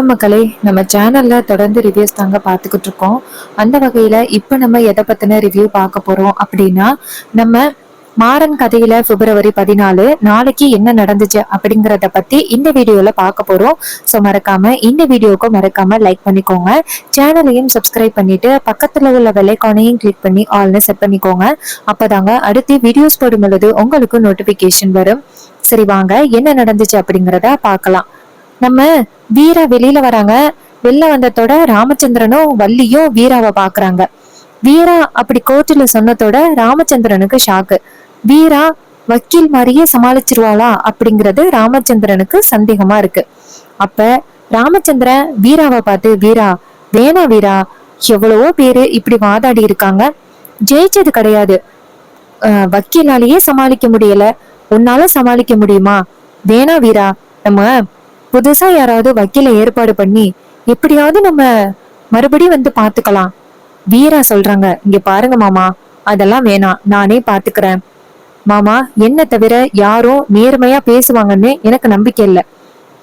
மக்களே, நம்ம சேனல்ல தொடர்ந்து ரிவ்யூஸ் தாங்க பார்த்துக்கிட்டு இருக்கோம். அந்த வகையில இப்ப நம்ம எதை பத்தின ரிவ்யூ பார்க்க போறோம் அப்படின்னா, நம்ம மாறன் கதையில February 14 நாளைக்கு என்ன நடந்துச்சு அப்படிங்கறத பத்தி இந்த வீடியோல பார்க்க போறோம். ஸோ மறக்காம இந்த வீடியோக்கு மறக்காம லைக் பண்ணிக்கோங்க. சேனலையும் சப்ஸ்கிரைப் பண்ணிட்டு பக்கத்துல உள்ள பெல்லைக்கானையும் கிளிக் பண்ணி ஆல்னு செட் பண்ணிக்கோங்க. அப்பதாங்க அடுத்து வீடியோஸ் போடும் பொழுது உங்களுக்கு நோட்டிபிகேஷன் வரும். சரி வாங்க என்ன நடந்துச்சு அப்படிங்கறத பார்க்கலாம். நம்ம வீரா வெளியில வராங்க. வெளில வந்ததோட ராமச்சந்திரனும் வள்ளியும் வீராவை பாக்குறாங்க. வீரா அப்படி கோர்ட்டுல சொன்னதோட ராமச்சந்திரனுக்கு ஷாக்கு. வீரா வக்கீல் மாதிரியே சமாளிச்சிருவாளா அப்படிங்கிறது ராமச்சந்திரனுக்கு சந்தேகமா இருக்கு. அப்ப ராமச்சந்திரன் வீராவை பார்த்து, வீரா வேணா வீரா, எவ்வளவோ பேரு இப்படி வாதாடி இருக்காங்க, ஜெயிச்சது கிடையாது. வக்கீலாலேயே சமாளிக்க முடியல, உன்னால சமாளிக்க முடியுமா? வேணா வீரா, நம்ம புதுசா யாராவது வக்கீல ஏற்பாடு பண்ணி எப்படியாவது நம்ம மறுபடியும் வந்து பாத்துக்கலாம். வீரா சொல்றாங்க, இங்க பாருங்க மாமா, அதெல்லாம் வேணாம், நானே பாத்துக்கிறேன் மாமா. என்ன தவிர யாரும் நேர்மையா பேசுவாங்கன்னு எனக்கு நம்பிக்கை இல்லை.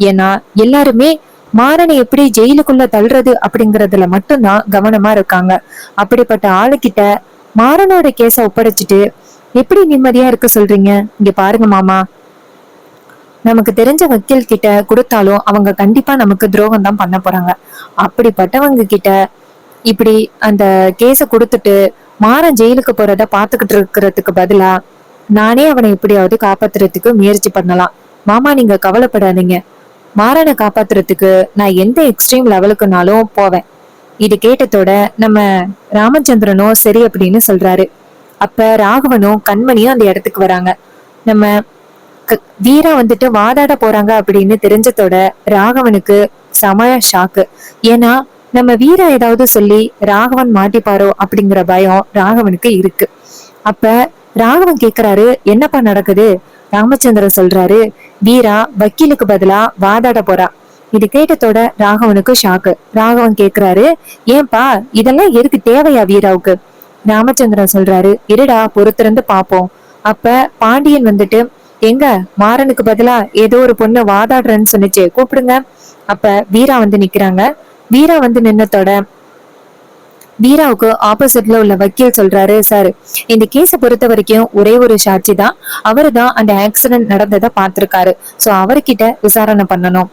ஏன்னா எல்லாருமே மாறனை எப்படி ஜெயிலுக்குள்ள தள்ளுறது அப்படிங்கறதுல மட்டும்தான் கவனமா இருக்காங்க. அப்படிப்பட்ட ஆளுகிட்ட மாறனோட கேஸ ஒப்படைச்சிட்டு எப்படி நிம்மதியா இருக்க சொல்றீங்க? இங்க பாருங்க மாமா, நமக்கு தெரிஞ்ச வக்கீல் கிட்ட கொடுத்தாலும் அவங்க கண்டிப்பா நமக்கு துரோகம் தான் பண்ண போறாங்க. அப்படிப்பட்டவங்க கிட்ட இப்படி அந்த கேஸ கொடுத்துட்டு மாறன் ஜெயிலுக்கு போறத பாத்துக்கிட்டு இருக்கிறதுக்கு பதிலா நானே அவனை எப்படியாவது காப்பாத்துறதுக்கு முயற்சி பண்ணலாம். மாமா நீங்க கவலைப்படாதீங்க, மாறனை காப்பாத்துறதுக்கு நான் எந்த எக்ஸ்ட்ரீம் லெவலுக்குனாலும் போவேன். இது கேட்டதோட நம்ம ராமச்சந்திரனும் சரி அப்படின்னு சொல்றாரு. அப்ப ராகவனும் கண்மணியும் அந்த இடத்துக்கு வராங்க. நம்ம வீரா வந்துட்டு வாதாட போறாங்க அப்படின்னு தெரிஞ்சதோட ராகவனுக்கு சமய ஷாக்கு. ஏன்னா நம்ம வீரா ஏதாவது சொல்லி ராகவன் மாட்டிப்பாரோ அப்படிங்கிற பயம் ராகவனுக்கு இருக்கு. அப்ப ராகவன் கேக்குறாரு, என்னப்பா நடக்குது? ராமச்சந்திரன் சொல்றாரு, வீரா வக்கீலுக்கு பதிலா வாதாட போறா. இது கேட்டதோட ராகவனுக்கு ஷாக்கு. ராகவன் கேக்குறாரு, ஏன்பா இதெல்லாம் எதுக்கு தேவையா வீராவுக்கு? ராமச்சந்திரன் சொல்றாரு, இருடா பொறுத்திருந்து பாப்போம். அப்ப பாண்டியன் வந்துட்டு, எங்க மாறனுக்கு பதிலா ஏதோ ஒரு பொண்ணு வாதாடுறேன்னு சொன்னிச்சு, கூப்பிடுங்க. அப்ப வீரா வந்து நிக்கிறாங்க. வீரா வந்து நின்னதோட வீராவுக்கு ஆப்போசிட்ல உள்ள வக்கீல் சொல்றாரு, சார் இந்த கேஸ பொறுத்த வரைக்கும் ஒரே ஒரு சாட்சி தான், அவரு தான் அந்த ஆக்சிடென்ட் நடந்ததை பார்த்திருக்காரு. சோ அவர்கிட்ட விசாரணை பண்ணணும்.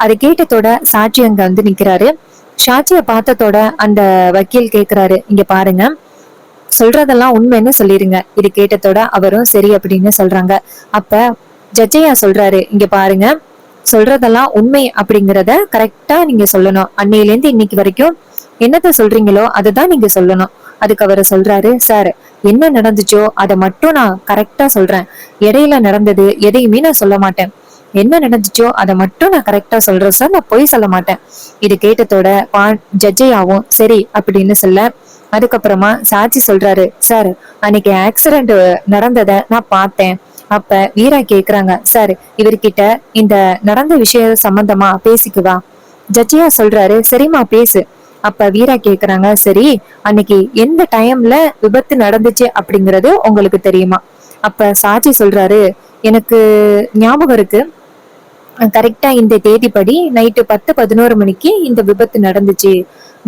அதை கேட்டதோட சாட்சி அங்க வந்து நிக்கிறாரு. சாட்சியை பார்த்ததோட அந்த வக்கீல் கேக்குறாரு, இங்க பாருங்க, சொல்றதெல்லாம் உண்மைன்னு சொல்லிருங்க. இது கேட்டதோட அவரும் சரி அப்படின்னு சொல்றாங்க. அப்ப ஜட்ஜையா சொல்றாரு, இங்க பாருங்க, சொல்றதெல்லாம் உண்மை அப்படிங்கறத கரெக்டா நீங்க சொல்லணும். அன்னையில இருந்து இன்னைக்கு வரைக்கும் என்னத்த சொல்றீங்களோ அதுதான் நீங்க சொல்லணும். அதுக்கு அவரு சொல்றாரு, சார் என்ன நடந்துச்சோ அதை மட்டும் நான் கரெக்டா சொல்றேன், இடையில நடந்தது எதையுமே நான் சொல்ல மாட்டேன். என்ன நடந்துச்சோ அதை மட்டும் நான் கரெக்டா சொல்றேன் சார், நான் பொய் சொல்ல மாட்டேன். இது கேட்டதோட ஜட்ஜையாவும் சரி அப்படின்னு சொல்ல, அதுக்கப்புறமா சாட்சி சொல்றாரு, சார் அன்னைக்கு ஆக்சிடென்ட் நடந்ததை நான் பார்த்தேன். அப்ப வீரா கேக்குறாங்க, சார் இவர்கிட்ட இந்த நடந்த விஷயம் சம்பந்தமா பேசிக்குவா? ஜட்ஜியா சொல்றாரு, சரிம்மா பேசு. அப்ப வீரா கேக்குறாங்க, சரி அன்னைக்கு எந்த டைம்ல விபத்து நடந்துச்சு அப்படிங்கறது உங்களுக்கு தெரியுமா? அப்ப சாட்சி சொல்றாரு, எனக்கு ஞாபகம் இருக்கு, கரெக்டா இந்த தேதிப்படி நைட்டு 10-11 மணிக்கு இந்த விபத்து நடந்துச்சு.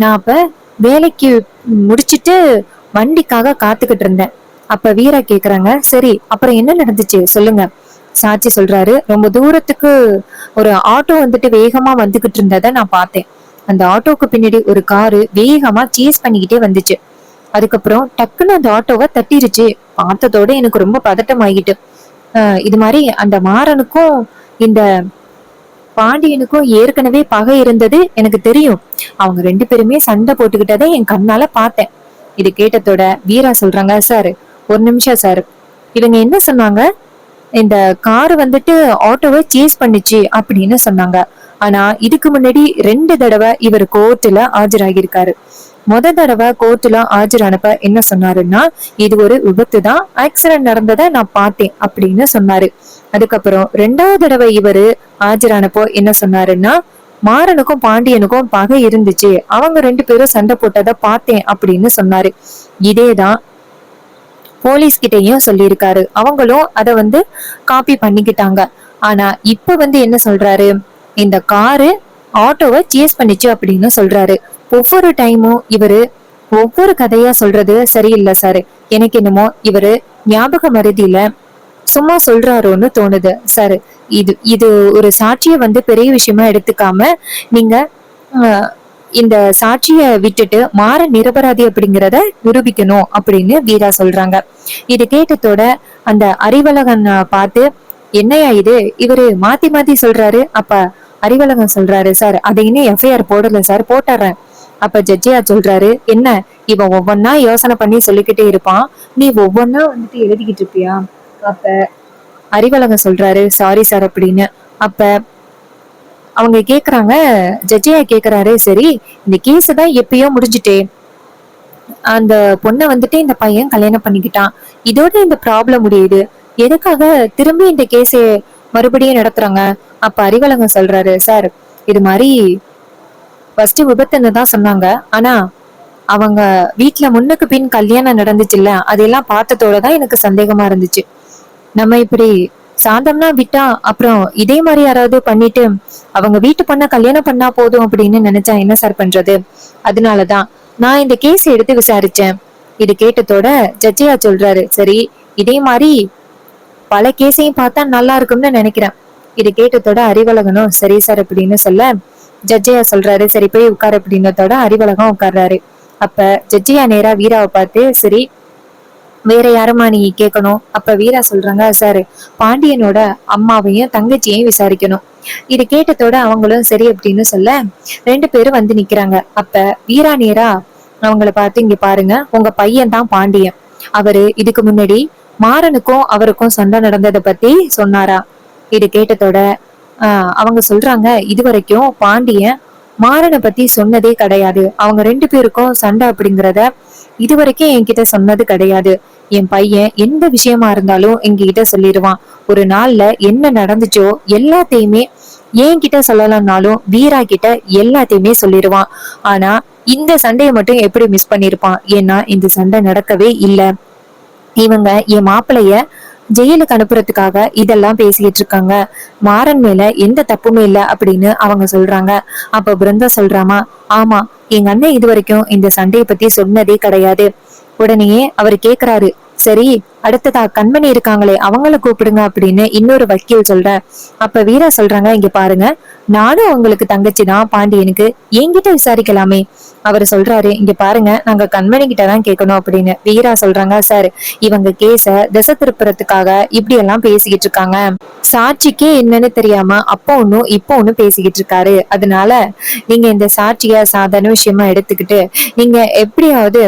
நான் அப்ப வேலைக்கு முடிச்சிட்டு வண்டிக்காக காத்துக்கிட்டு இருந்தேன். அப்ப வீரா கேக்குறாங்க, சரி அப்புறம் என்ன நடந்துச்சு சொல்லுங்க. சாட்சி சொல்றாரு, ரொம்ப தூரத்துக்கு ஒரு ஆட்டோ வந்துட்டு வேகமா வந்துகிட்டு இருந்ததை நான் பார்த்தேன். அந்த ஆட்டோக்கு பின்னாடி ஒரு காரு வேகமா சேஸ் பண்ணிக்கிட்டே வந்துச்சு. அதுக்கப்புறம் டக்குன்னு அந்த ஆட்டோவை தட்டிருச்சு. பார்த்ததோட எனக்கு ரொம்ப பதட்டம் ஆகிட்டு, இது மாதிரி அந்த மாறனுக்கும் இந்த பாண்டியனுக்கும் ஏற்கனவே பகை இருந்தது எனக்கு தெரியும். அவங்க 2 பேருமே சண்டை போட்டுக்கிட்டதை என் கண்ணால பார்த்தேன். இது கேட்டதோட வீரா சொல்றாங்க, சார் ஒரு நிமிஷம் சார், இவங்க என்ன சொன்னாங்க? இந்த காரு வந்துட்டு ஆட்டோவை சேஸ் பண்ணுச்சு அப்படின்னு சொன்னாங்க. ஆனா இதுக்கு முன்னாடி 2 தடவை இவர் கோர்ட்டுல ஆஜராகியிருக்காரு. தடவை கோர்ட்டுல ஆஜரானப்ப என்ன சொன்னாருன்னா, இது ஒரு விபத்து தான், ஆக்சிடென்ட் நடந்ததை நான் பார்த்தேன் அப்படின்னு சொன்னாரு. அதுக்கப்புறம் 2வது தடவை இவரு ஆஜரானப்போ என்ன சொன்னாருன்னா, மாறனுக்கும் பாண்டியனுக்கும் பகை இருந்துச்சு, அவங்க 2 பேரும் சண்டை போட்டதை பார்த்தேன் அப்படின்னு சொன்னாரு. இதேதான் போலீஸ் கிட்டையும் சொல்லியிருக்காரு. அவங்களும் அத காப்பி பண்ணிக்கிட்டாங்க. ஆனா இப்ப என்ன சொல்றாரு, இந்த காரு ஆட்டோவை சேஸ் பண்ணிச்சு அப்படின்னு சொல்றாரு. ஒவ்வொரு டைமும் இவரு ஒவ்வொரு கதையா சொல்றது சரியில்லை சார். எனக்கு என்னமோ இவரு ஞாபக மருதியில சும்மா சொல்றாரோன்னு தோணுது சார். இது இது ஒரு சாட்சிய பெரிய விஷயமா எடுத்துக்காம நீங்க இந்த சாட்சிய விட்டுட்டு மாற நிரபராதி அப்படிங்கிறத நிரூபிக்கணும் அப்படின்னு வீரா சொல்றாங்க. இது கேட்டதோட அந்த அறிவழகன் பார்த்து, என்னையா இது இவரு மாத்தி மாத்தி சொல்றாரு. அப்ப அறிவழகன் சொல்றாரு, சார் அதை இன்னும் எஃப்ஐஆர் போடல சார், போட்டுறேன். அப்ப ஜட்ஜியா சொல்றாரு, என்ன இவன் ஒவ்வொன்னா யோசனை பண்ணி சொல்லிக்கிட்டே இருப்பான், நீ ஒவ்வொன்னா எழுதிக்கிட்டு இருப்பியா? அப்ப அறிவழகன் சொல்றாரு, சாரி சார் அப்படின்னு. அப்ப அவங்க கேக்குறாங்க, ஜட்ஜியா கேக்குறாரு, சரி இந்த கேஸ் தான் எப்பயோ முடிஞ்சுட்டே, அந்த பொண்ணை இந்த பையன் கல்யாணம் பண்ணிக்கிட்டான், இதோட இந்த ப்ராப்ளம் முடியுது, எதுக்காக திரும்பி இந்த கேஸை மறுபடியும் நடத்துறாங்க? அப்ப அறிவழகன் சொல்றாரு, சார் இது மாதிரி ஃபர்ஸ்ட் விபத்துன்னு தான் சொன்னாங்க, ஆனா அவங்க வீட்டுல முன்னுக்கு பின் கல்யாணம் நடந்துச்சுல்ல, அதெல்லாம் பார்த்ததோடதான் எனக்கு சந்தேகமா இருந்துச்சு. நம்ம இப்படி சாந்தம்னா விட்டா அப்புறம் இதே மாதிரி யாராவது பண்ணிட்டு அவங்க வீட்டு பொண்ண கல்யாணம் பண்ணா போதும் அப்படின்னு நினைச்சா என்ன சார் பண்றது? அதனாலதான் நான் இந்த கேஸ் எடுத்து விசாரிச்சேன். இது கேட்டதோட ஜட்ஜியா சொல்றாரு, சரி இதே மாதிரி பல கேஸையும் பார்த்தா நல்லா இருக்கும்னு நினைக்கிறேன். இது கேட்டதோட அறிவழகனும் சரி சார் அப்படின்னு சொல்ல, ஜட்ஜியா சொல்றாரு, சரி போய் உட்காரு அப்படின்னதோட அறிவழகம் உட்கார்றாரு. அப்ப ஜட்ஜியா நேரா வீராவை பார்த்து, சரி வேற யாருமா நீ கேட்கணும்? அப்ப வீரா சொல்றாங்க, சார் பாண்டியனோட அம்மாவையும் தங்கச்சியையும் விசாரிக்கணும். இது கேட்டதோட அவங்களும் சரி அப்படின்னு சொல்ல, 2 பேரும் நிக்கிறாங்க. அப்ப வீரா நேரா அவங்கள பார்த்து, இங்க பாருங்க, உங்க பையன் தான் பாண்டியன். அவரு இதுக்கு முன்னாடி மாறனுக்கும் அவருக்கும் சண்டை நடந்ததை பத்தி சொன்னாரா? இது கேட்டதோட அவங்க சொல்றாங்க, இதுவரைக்கும் பாண்டியன் மாறனை பத்தி சொன்னதே கிடையாது, அவங்க 2 பேருக்கும் சண்டை அப்படிங்கிறத இதுவரைக்கும் என்கிட்ட சொன்னது கிடையாது. என் பையன் எந்த விஷயமா இருந்தாலும் எங்ககிட்ட சொல்லிடுவான். ஒரு நாள்ல என்ன நடந்துச்சோ எல்லாத்தையுமே என்கிட்ட சொல்லலன்னாலும் வீரா கிட்ட எல்லாத்தையுமே சொல்லிடுவான். ஆனா இந்த சண்டையை மட்டும் எப்படி மிஸ் பண்ணிருப்பான்? ஏன்னா இந்த சண்டை நடக்கவே இல்லை. இவங்க என் மாப்பிளைய ஜெயிலுக்கு அனுப்புறதுக்காக இதெல்லாம் பேசிக்கிட்டு இருக்காங்க. மாறன் மேல எந்த தப்புமே இல்லை அப்படின்னு அவங்க சொல்றாங்க. அப்ப பிருந்தா சொல்றாமா, ஆமா எங்க அண்ணன் இது வரைக்கும் இந்த சண்டையை பத்தி சொன்னதே கிடையாது. உடனே அவர் கேக்குறாரு, சரி அடுத்ததா கண்மணி இருக்காங்களே அவங்கள கூப்பிடுங்க அப்படின்னு இன்னொரு வக்கீல் சொல்ற. அப்ப வீரா சொல்றாங்க, இங்க பாருங்க, நானும் உங்களுக்கு தங்கச்சிதான் பாண்டியனுக்கு, என்கிட்ட விசாரிக்கலாமே. அவர் சொல்றாரு, இங்க பாருங்க, நாங்க கண்மணி கிட்டதான் கேட்கணும் அப்படின்னு. வீரா சொல்றாங்க, சார் இவங்க கேஸ திசை திருப்புறதுக்காக இப்படி எல்லாம் பேசிக்கிட்டு இருக்காங்க, சாட்சிக்கே என்னன்னு தெரியாம அப்ப ஒன்னும் இப்ப ஒன்னும் பேசிக்கிட்டு இருக்காரு. அதனால நீங்க இந்த சாட்சிய சாதாரண விஷயமா எடுத்துக்கிட்டு நீங்க எப்படியாவது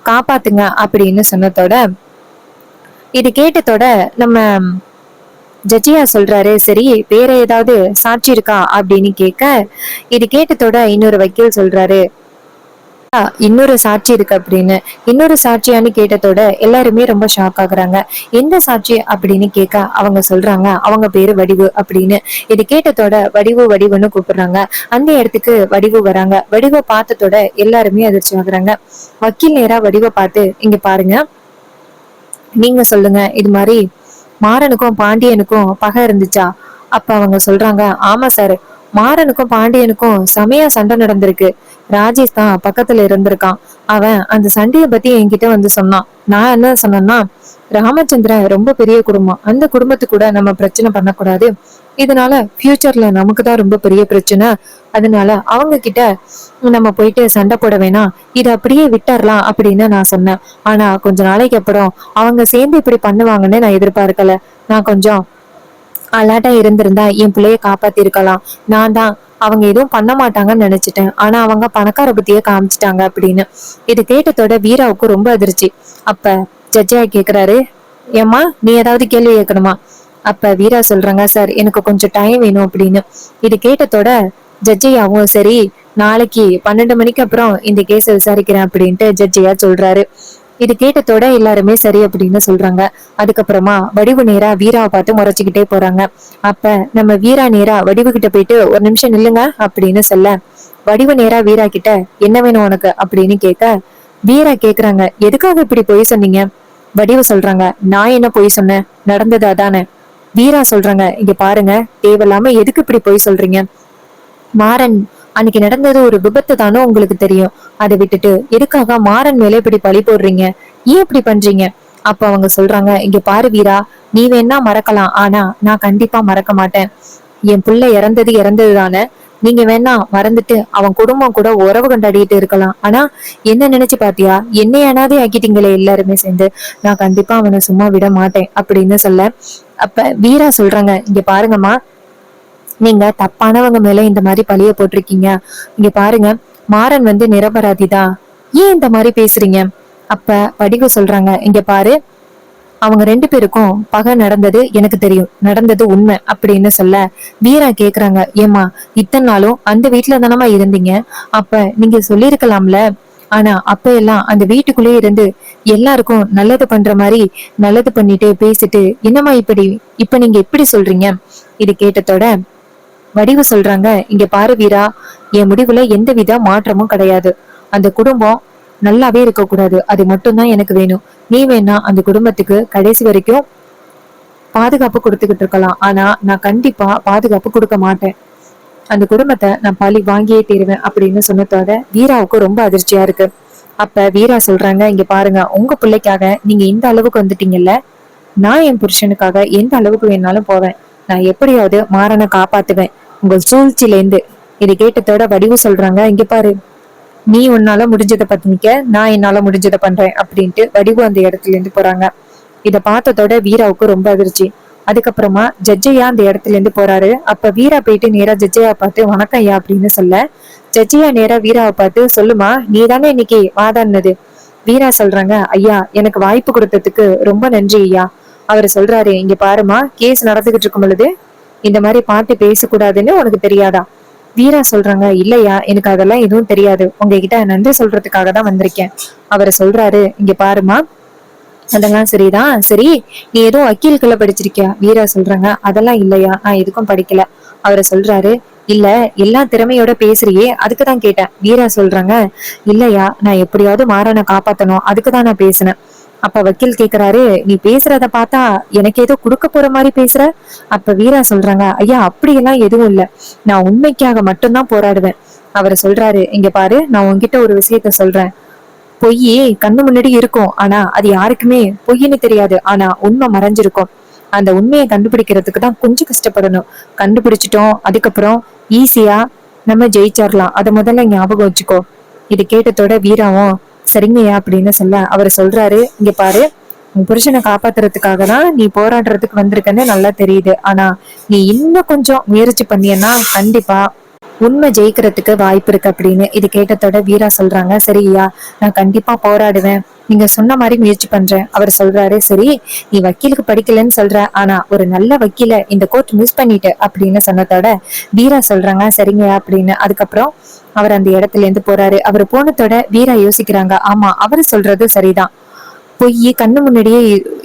காப்பாத்துங்க அப்படின்னு சொன்னதோட இது கேட்டதோட நம்ம ஜட்ஜியா சொல்றாரு, சரி வேற ஏதாவது சாட்சி இருக்கா அப்படின்னு கேட்க, இது கேட்டதோட இன்னொரு வக்கீல் சொல்றாரு, இன்னொரு சாட்சி இருக்கு அப்படின்னு. இன்னொரு சாட்சியான்னு கேட்டதோட எல்லாருமே ரொம்ப ஷாக் ஆகுறாங்க. எந்த சாட்சி அப்படின்னு கேட்க அவங்க சொல்றாங்க, அவங்க பேரு வடிவு அப்படின்னு. இது கேட்டதோட வடிவு வடிவுன்னு கூப்பிடுறாங்க. அந்த இடத்துக்கு வடிவு வராங்க. வடிவை பார்த்ததோட எல்லாருமே அதிர்ச்சி ஆகுறாங்க. வக்கீல் நேரா வடிவை பார்த்து, இங்க பாருங்க, நீங்க சொல்லுங்க, இது மாதிரி மாறனுக்கும் பாண்டியனுக்கும் பகை இருந்துச்சா? அப்ப அவங்க சொல்றாங்க, ஆமா சார், மாறனுக்கும் பாண்டியனுக்கும் செமையா சண்டை நடந்திருக்கு. ராஜேஷ் தான் பக்கத்துல இருந்திருக்கான். அவன் அந்த சண்டைய பத்தி என்கிட்ட சொன்னான். நான் என்ன சொன்னேன்னா, ராமச்சந்திரன் ரொம்ப பெரிய குடும்பம், அந்த குடும்பத்து கூட நம்ம பிரச்சனை பண்ணக்கூடாது, இதனால ஃபியூச்சர்ல நமக்கு தான் ரொம்ப பெரிய பிரச்சனை, அதனால அவங்க கிட்ட நம்ம போயிட்டு சண்டை போட வேணாம், இத அப்படியே விட்டுறலாம் அப்படின்னு நான் சொன்னேன். ஆனா கொஞ்ச நாளைக்கு அப்புறம் அவங்க சேர்ந்து இப்படி பண்ணுவாங்கன்னு நான் எதிர்பார்க்கல. நான் கொஞ்சம் அலாட்டா இருந்திருந்தா என் பிள்ளைய காப்பாத்தி இருக்கலாம். நான் தான் அவங்க எதுவும் பண்ண மாட்டாங்கன்னு நினைச்சிட்டேன், ஆனா அவங்க பணக்கார புத்திய காமிச்சிட்டாங்க அப்படின்னு. இது கேட்டதோட வீராவுக்கு ரொம்ப அதிர்ச்சி. அப்ப ஜட்ஜா கேக்குறாரு, ஏமா நீ ஏதாவது கேள்வி கேட்கணுமா? அப்ப வீரா சொல்றாங்க, சார் எனக்கு கொஞ்சம் டைம் வேணும் அப்படின்னு. இது கேட்டதோட ஜட்ஜையாவும், சரி நாளைக்கு 12 மணிக்கு அப்புறம் இந்த கேஸ விசாரிக்கிறேன் அப்படின்ட்டு ஜட்ஜியா சொல்றாரு. இது கேட்டதோட எல்லாருமே சரி அப்படின்னு சொல்றாங்க. அதுக்கப்புறமா வடிவு நேரா வீராவை பார்த்து முறைச்சுக்கிட்டே போறாங்க. அப்ப நம்ம வீரா நேரா வடிவு கிட்ட போயிட்டு, ஒரு நிமிஷம் நில்லுங்க அப்படின்னு சொல்ல, வடிவு நேரா வீரா கிட்ட, என்ன வேணும் உனக்கு அப்படின்னு கேட்க, வீரா கேக்குறாங்க, எதுக்காக இப்படி பொய் சொன்னீங்க? வடிவு சொல்றாங்க, நான் என்ன பொய் சொன்னேன், நடந்தது அதானே. வீரா சொல்றாங்க, இங்க பாருங்க, தேவையில்லாம எதுக்கு இப்படி பொய் சொல்றீங்க? மாறன் அன்னைக்கு நடந்தது ஒரு விபத்து தானோ உங்களுக்கு தெரியும். அதை விட்டுட்டு எதுக்காக மாறன் மேல இப்படி பழி போடுறீங்க? ஏன் இப்படி பண்றீங்க? அப்ப அவங்க சொல்றாங்க, இங்க பாரு வீரா, நீ வேணா மறக்கலாம், ஆனா நான் கண்டிப்பா மறக்க மாட்டேன். என் புள்ள இறந்தது இறந்தது தானே. நீங்க வேணா மறந்துட்டு அவன் குடும்பம் கூட உறவு கொண்டாடிட்டு இருக்கலாம், ஆனா என்ன நினைச்சு பாத்தியா? என்னையானாதே ஆக்கிட்டீங்களே எல்லாருமே சேர்ந்து. நான் கண்டிப்பா அவனை சும்மா விட மாட்டேன் அப்படின்னு சொல்ல, அப்ப வீரா சொல்றாங்க, இங்க பாருங்கம்மா, நீங்க தப்பானவங்க மேல இந்த மாதிரி பழிய போட்டிருக்கீங்க. இங்க பாருங்க, மாறன் நிரபராதிதான். ஏன் இந்த மாதிரி பேசுறீங்க? அப்ப வடிவு சொல்றாங்க, இங்க பாரு, அவங்க ரெண்டு பேருக்கும் பகை நடந்தது எனக்கு தெரியும், நடந்தது உண்மை அப்படின்னு சொல்ல, வீரா கேக்குறாங்க, ஏமா இத்தனை நாளும் அந்த வீட்டுல தானமா இருந்தீங்க? அப்ப நீங்க சொல்லிருக்கலாம்ல. ஆனா அப்ப எல்லாம் அந்த வீட்டுக்குள்ளே இருந்து எல்லாருக்கும் நல்லது பண்ற மாதிரி நல்லது பண்ணிட்டு பேசிட்டு என்னமா இப்ப நீங்க எப்படி சொல்றீங்க? இது கேட்டதோட வடிவு சொல்றாங்க, இங்க பாரு வீரா, என் முடிவுல எந்த வித மாற்றமும் கிடையாது. அந்த குடும்பம் நல்லாவே இருக்க கூடாது, அது மட்டும்தான் எனக்கு வேணும். நீ வேணா அந்த குடும்பத்துக்கு கடைசி வரைக்கும் பாதுகாப்பு கொடுத்துக்கிட்டு இருக்கலாம், ஆனா நான் கண்டிப்பா பாதுகாப்பு கொடுக்க மாட்டேன். அந்த குடும்பத்தை நான் பழி வாங்கியே தீருவேன் அப்படின்னு சொன்னதோட வீராவுக்கு ரொம்ப அதிர்ச்சியா இருக்கு. அப்ப வீரா சொல்றாங்க, இங்க பாருங்க, உங்க பிள்ளைக்காக நீங்க இந்த அளவுக்கு வந்துட்டீங்கல்ல, நான் என் புருஷனுக்காக எந்த அளவுக்கு வேணாலும் போவேன். நான் எப்படியாவது மாறனை காப்பாத்துவேன் உங்கள் சூழ்ச்சியில இருந்து. இதை கேட்டதோட வடிவு சொல்றாங்க, இங்க பாரு, நீ உன்னால முடிஞ்சதை பத்தினிக்க, நான் என்னால முடிஞ்சதை பண்றேன் அப்படின்ட்டு வடிவு அந்த இடத்துல இருந்து போறாங்க. இத பார்த்ததோட வீராவுக்கு ரொம்ப அதிர்ச்சி. அதுக்கப்புறமா ஜட்ஜையா அந்த இடத்துல இருந்து போறாரு. அப்ப வீரா போயிட்டு நேரா ஜட்ஜையா பார்த்து வணக்கம் ஐயா அப்படின்னு சொல்ல, ஜட்ஜையா நேரா வீராவை பார்த்து, சொல்லுமா, நீ தானே இன்னைக்கு வாதாடினது? வீரா சொல்றாங்க, ஐயா எனக்கு வாய்ப்பு கொடுத்ததுக்கு ரொம்ப நன்றி ஐயா. அவர் சொல்றாரு, இங்க பாருமா, கேஸ் நடந்துகிட்டு இருக்கும் பொழுது இந்த மாதிரி பாட்டு பேசக்கூடாதுன்னு உனக்கு தெரியாதா? வீரா சொல்றாங்க, இல்லையா, எனக்கு அதெல்லாம் எதுவும் தெரியாது, உங்ககிட்ட நன்றி சொல்றதுக்காக தான் வந்திருக்கேன். அவர் சொல்றாரு, இங்க பாருமா, அதெல்லாம் சரிதான், சரி, நீ ஏதோ வக்கீலுக்குள்ள படிச்சிருக்கியா? வீரா சொல்றாங்க, அதெல்லாம் இல்லையா, நான் எதுக்கும் படிக்கல. அவரை சொல்றாரு, இல்ல, எல்லா திறமையோட பேசுறியே, அதுக்குதான் கேட்டேன். வீரா சொல்றாங்க, இல்லையா, நான் எப்படியாவது மாறனை காப்பாத்தணும், அதுக்குதான் நான் பேசினேன். அப்ப வக்கீல் கேக்குறாரு, நீ பேசுறத பார்த்தா எனக்கு ஏதோ குடுக்க போற மாதிரி பேசுற. அப்ப வீரா சொல்றாங்க, ஐயா அப்படியெல்லாம் எதுவும் இல்ல, நான் உண்மைக்காக மட்டும்தான் போராடுவேன். அவர் சொல்றாரு, இங்க பாரு, நான் உன்கிட்ட ஒரு விஷயத்த சொல்றேன். பொய்யே கண்ணு முன்னாடி இருக்கும், ஆனா அது யாருக்குமே பொய்ன்னு தெரியாது, ஆனா உண்மை மறைஞ்சிருக்கும். அந்த உண்மையை கண்டுபிடிக்கிறதுக்கு தான் கொஞ்சம் கஷ்டப்படணும். கண்டுபிடிச்சிட்டோம், அதுக்கப்புறம் ஈஸியா நம்ம ஜெயிச்சிடலாம், அதை முதல்ல ஞாபகம் வச்சுக்கோ. இது கேட்டதோட வீராவும் சரிங்கய்யா அப்படின்னு சொல்ல, அவர் சொல்றாரு, இங்க பாரு, உன் புருஷனை காப்பாத்துறதுக்காக தான் நீ போராடுறதுக்கு வந்திருக்கன்னு நல்லா தெரியுது, ஆனா நீ இன்னும் கொஞ்சம் முயற்சி பண்ணியன்னா கண்டிப்பா உண்மை ஜெயிக்கிறதுக்கு வாய்ப்பு இருக்கு அப்படின்னு. இது கேட்டதோட வீரா சொல்றாங்க, சரியா, நான் கண்டிப்பா போராடுவேன், நீங்க சொன்ன மாதிரி முயற்சி பண்றேன். அவர் சொல்றாரு, சரி, நீ வக்கீலுக்கு படிக்கலன்னு சொல்ற, ஆனா ஒரு நல்ல வக்கீல இந்த கோர்ட் மிஸ் பண்ணிட்டு அப்படின்னு சொன்னதோட வீரா சொல்றாங்க, சரிங்க அப்படின்னு. அதுக்கப்புறம் அவர் அந்த இடத்துல இருந்து போறாரு. அவர் போனதோட வீரா யோசிக்கிறாங்க, ஆமா, அவர் சொல்றது சரிதான், பொய் கண்ணு முன்னாடியே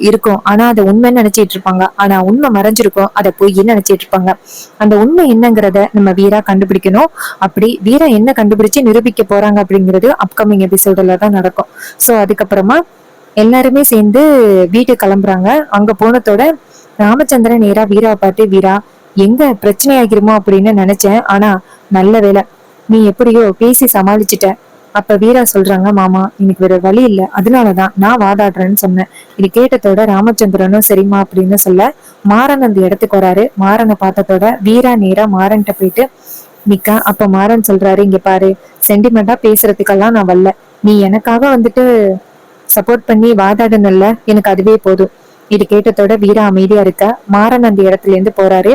இருக்கும், ஆனா அதை உண்மைன்னு நினைச்சிட்டு இருப்பாங்க, ஆனா உண்மை மறைஞ்சிருக்கும், அதை பொய்ன்னு நினைச்சிட்டு இருப்பாங்க. அந்த உண்மை என்னங்கிறத நம்ம வீரா கண்டுபிடிக்கணும். அப்படி வீரா என்ன கண்டுபிடிச்சு நிரூபிக்க போறாங்க அப்படிங்கிறது அப்கமிங் எபிசோட்ல தான் நடக்கும். சோ அதுக்கப்புறமா எல்லாருமே சேர்ந்து வீட்டுக்கு கிளம்புறாங்க. அங்க போனதோட ராமச்சந்திரன் நேரா வீராவை பார்த்து, வீரா, எங்க பிரச்சனை ஆகிருமோ அப்படின்னு நினைச்சேன், ஆனா நல்ல வேலை, நீ எப்படியோ பேசி சமாளிச்சுட்ட. அப்ப வீரா சொல்றாங்க, மாமா, எனக்கு வேற வழி இல்ல, அதனாலதான் நான் வாதாடுறேன்னு சொன்னேன். இது கேட்டதோட ராமச்சந்திரனும் சரிம்மா அப்படின்னு சொல்ல, மாறன் அந்த இடத்துக்கு வராரு. மாறனை பார்த்ததோட வீரா நேரா மாறன்ட்ட போயிட்டு நிக்க. அப்ப மாறன் சொல்றாரு, இங்க பாரு, சென்டிமெண்டா பேசுறதுக்கெல்லாம் நான் வரல, நீ எனக்காக சப்போர்ட் பண்ணி வாதாடுனல்ல, எனக்கு அதுவே போதும். இது கேட்டதோட வீரா அமைதியா இருக்க. மாறன் அந்த இடத்துல இருந்து போறாரு.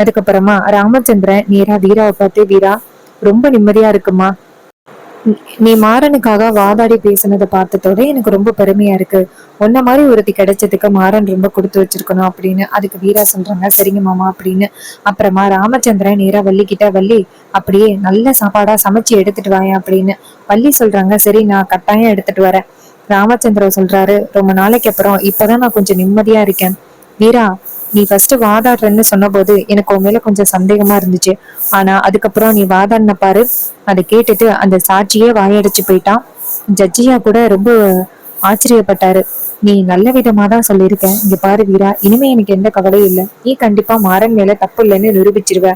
அதுக்கப்புறமா ராமச்சந்திரன் நேரா வீராவை பார்த்து, வீரா, ரொம்ப நிம்மதியா இருக்குமா, நீ மாறனுக்காக வாதாடி பேசுனதை பார்த்ததோட எனக்கு ரொம்ப பெருமையா இருக்கு. உன்ன மாதிரி ஒருத்தி கிடைச்சதுக்கு மாறன் ரொம்ப கொடுத்து வச்சிருக்கணும் அப்படின்னு. அதுக்கு வீரா சொல்றாங்க, சரிங்க மாமா அப்படின்னு. அப்புறமா ராமச்சந்திரன் நேரா வள்ளி கிட்ட, வள்ளி, அப்படியே நல்ல சாப்பாடா சமைச்சு எடுத்துட்டு வாங்க அப்படின்னு. வள்ளி சொல்றாங்க, சரி, நான் கட்டாயம் எடுத்துட்டு வரேன். ராமச்சந்திரன் சொல்றாரு, ரொம்ப நாளைக்கு அப்புறம் இப்பதான் நான் கொஞ்சம் நிம்மதியா இருக்கேன். வீரா, நீ ஃபர்ஸ்ட் வாதாடுறேன்னு சொன்ன போது எனக்கு உன் மேல கொஞ்சம் சந்தேகமா இருந்துச்சு, ஆனா அதுக்கப்புறம் நீ வாதாடின பாரு, அதை கேட்டுட்டு அந்த சாட்சியே வாயடிச்சு போயிட்டான். ஜட்ஜியா கூட ரொம்ப ஆச்சரியப்பட்டாரு. நீ நல்ல விதமா தான் சொல்லியிருக்க. இங்க பாரு வீரா, இனிமே எனக்கு எந்த கவலையும் இல்லை, நீ கண்டிப்பா மாறன் மேல தப்பு இல்லைன்னு நிரூபிச்சிருவ.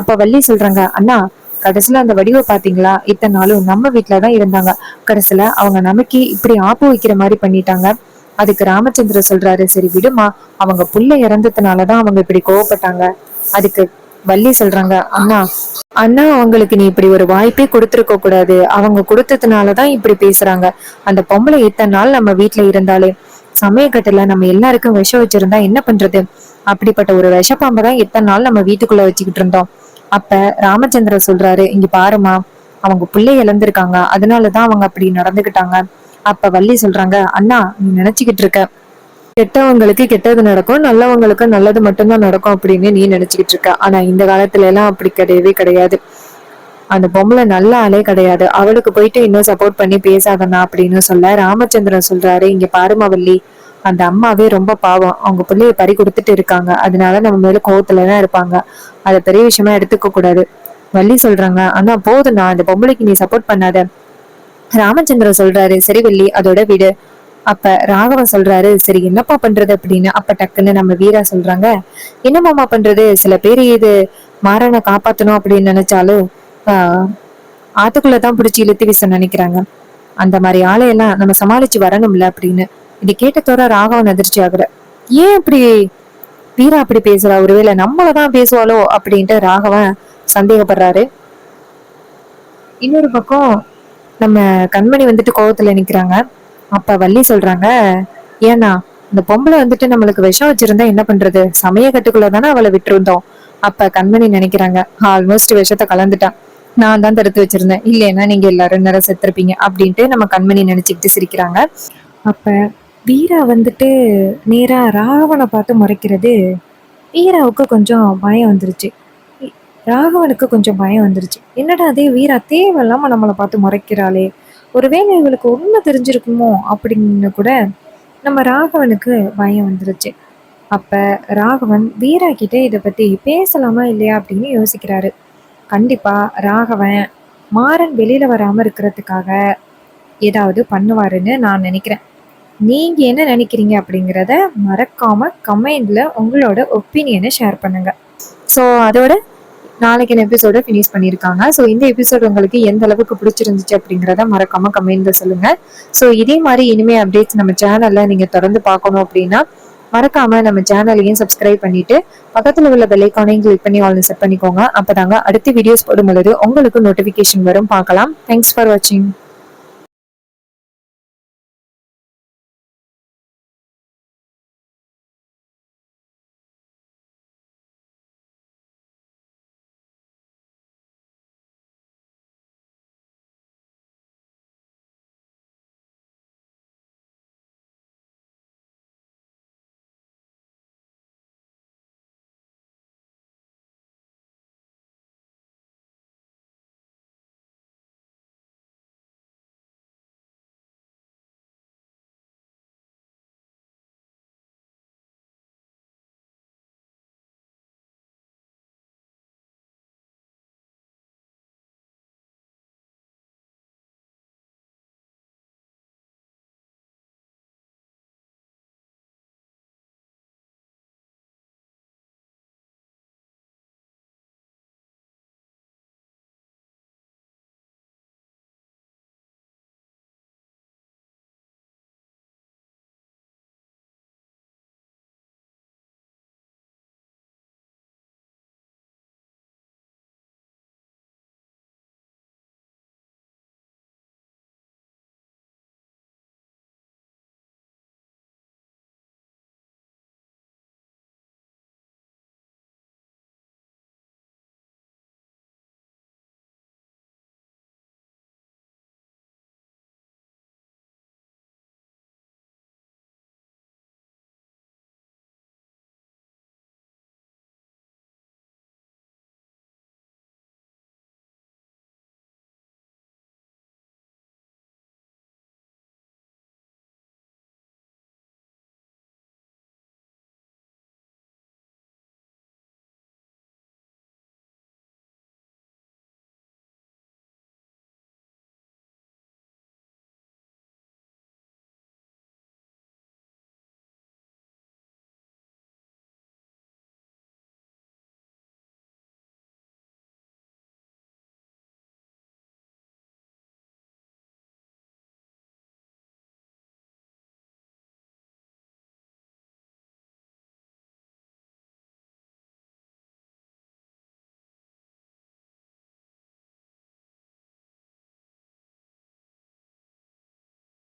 அப்ப வள்ளி சொல்றாங்க, அண்ணா, கடைசியில அந்த வடிவை பாத்தீங்களா, இத்தனை நாளும் நம்ம வீட்டுலதான் இருந்தாங்க. கடைசியில அவங்க நமக்கு இப்படி ஆப்பு வைக்கிற மாதிரி பண்ணிட்டாங்க. அதுக்கு ராமச்சந்திர சொல்றாரு, சரி விடுமா, அவங்க புள்ள இறந்ததுனாலதான் அவங்க இப்படி கோவப்பட்டாங்க. அதுக்கு வள்ளி சொல்றாங்க, அண்ணா அண்ணா அவங்களுக்கு நீ இப்படி ஒரு வாய்ப்பே கொடுத்துருக்க கூடாது, அவங்க கொடுத்ததுனாலதான் இப்படி பேசுறாங்க. அந்த பொம்பளை இத்தனை நாள் நம்ம வீட்டுல இருந்தாலே சமயக்கட்டுல நம்ம எல்லாருக்கும் விஷம் வச்சிருந்தா என்ன பண்றது? அப்படிப்பட்ட ஒரு விஷப்பாம்பை தான் இத்தனை நாள் நம்ம வீட்டுக்குள்ள வச்சுக்கிட்டு இருந்தோம். அப்ப ராமச்சந்திர சொல்றாரு, இங்க பாருமா, அவங்க பிள்ளை இழந்திருக்காங்க, அதனாலதான் அவங்க அப்படி நடந்துகிட்டாங்க. அப்ப வள்ளி சொல்றாங்க, அண்ணா நீ நினைச்சுக்கிட்டு இருக்க கெட்டவங்களுக்கு கெட்டது நடக்கும், நல்லவங்களுக்கு நல்லது மட்டும்தான் நடக்கும் அப்படின்னு நீ நினைச்சுக்கிட்டு இருக்க. ஆனா இந்த காலத்துல எல்லாம் அப்படி கிடையவே கிடையாது. அந்த பொம்பளை நல்ல ஆளே கிடையாது, அவளுக்கு போயிட்டு இன்னும் சப்போர்ட் பண்ணி பேசாதண்ணா அப்படின்னு சொல்ல ராமச்சந்திரன் சொல்றாரு, இங்க பாருமா வள்ளி, அந்த அம்மாவே ரொம்ப பாவம், அவங்க பிள்ளைய பறி கொடுத்துட்டு இருக்காங்க, அதனால நம்ம மேல கோவத்துலதான் இருப்பாங்க, அதை பெரிய விஷயமா எடுத்துக்க கூடாது. வள்ளி சொல்றாங்க, ஆனா போதுண்ணா, அந்த பொம்பளைக்கு நீ சப்போர்ட் பண்ணாத. ராமச்சந்திரன் சொல்றாரு, சரி வள்ளி அதோட விடு. அப்ப ராகவன் சொல்றாரு, சரி என்னப்பா பண்றது அப்படின்னு. அப்ப டக்குன்னு நம்ம வீரா சொல்றாங்க, என்னமாமா பண்றது, சில பேர் இது மாறனை காப்பாத்தணும் அப்படின்னு நினைச்சாலும் ஆத்துக்குள்ளதான் பிடிச்சி இழுத்து வீச நினைக்கிறாங்க. அந்த மாதிரி ஆளையெல்லாம் நம்ம சமாளிச்சு வரணும்ல அப்படின்னு. இது கேட்டதோட ராகவன் அதிர்ச்சி ஆகுற, ஏன் இப்படி வீரா அப்படி பேசுறா, ஒருவேளை நம்மளதான் பேசுவாளோ அப்படின்ட்டு ராகவன் சந்தேகப்படுறாரு. இன்னொரு பக்கம் நம்ம கண்மணி வந்துட்டு கோவத்துல நிக்கிறாங்க. அப்ப வள்ளி சொல்றாங்க, ஏன்னா இந்த பொம்பளை வந்துட்டு நம்மளுக்கு விஷம் வச்சிருந்தா என்ன பண்றது, சமய கட்டுக்குள்ளதானே அவளை விட்டுருந்தோம். அப்ப கண்மணி நினைக்கிறாங்க, ஆல்மோஸ்ட் விஷத்தை கலந்துட்டான், நான் தான் தடுத்து வச்சிருந்தேன், இல்லைன்னா நீங்க எல்லாரும் நேரம் செத்துருப்பீங்க அப்படின்ட்டு நம்ம கண்மணி நினைச்சுக்கிட்டு சிரிக்கிறாங்க. அப்ப வீரா வந்துட்டு நேரா ராகவனை பார்த்து முறைக்கிறது வீராவுக்கு கொஞ்சம் பயம் வந்துருச்சு. ராகவனுக்கு கொஞ்சம் பயம் வந்துருச்சு. என்னடா அதே வீரா தேவையில்லாம நம்மளை பார்த்து முறைக்கிறாளே, ஒருவேளை இவளுக்கு உண்மை தெரிஞ்சிருக்குமோ அப்படின்னு கூட நம்ம ராகவனுக்கு பயம் வந்துருச்சு. அப்ப ராகவன் வீரா கிட்ட இதை பத்தி பேசலாமா இல்லையா அப்படின்னு யோசிக்கிறாரு. கண்டிப்பா ராகவன் மாறன் வெளியில வராம இருக்கிறதுக்காக ஏதாவது பண்ணுவாருன்னு நான் நினைக்கிறேன். நீங்க என்ன நினைக்கிறீங்க அப்படிங்கிறத மறக்காம கமெண்ட்ல உங்களோட ஒப்பீனியனை ஷேர் பண்ணுங்க. ஸோ அதோட நாளைக்கு எபிசோட ஃபினிஷ் பண்ணியிருக்காங்க. ஸோ இந்த எபிசோட் உங்களுக்கு எந்த அளவுக்கு பிடிச்சிருந்துச்சு அப்படிங்கிறத மறக்காம கமெண்ட்ல சொல்லுங்க. ஸோ இதே மாதிரி இனிமே அப்டேட்ஸ் நம்ம சேனல்ல நீங்க தொடர்ந்து பார்க்கணும் அப்படின்னா மறக்காம நம்ம சேனலையும் சப்ஸ்கிரைப் பண்ணிட்டு பக்கத்துல உள்ள பெல் ஐகானையும் கிளிக் பண்ணி ஆல் செட் பண்ணிக்கோங்க. அப்பதாங்க அடுத்த வீடியோஸ் போடும்பொழுது உங்களுக்கு நோட்டிபிகேஷன் வரும், பார்க்கலாம். தேங்க்ஸ் ஃபார் வாட்சிங்.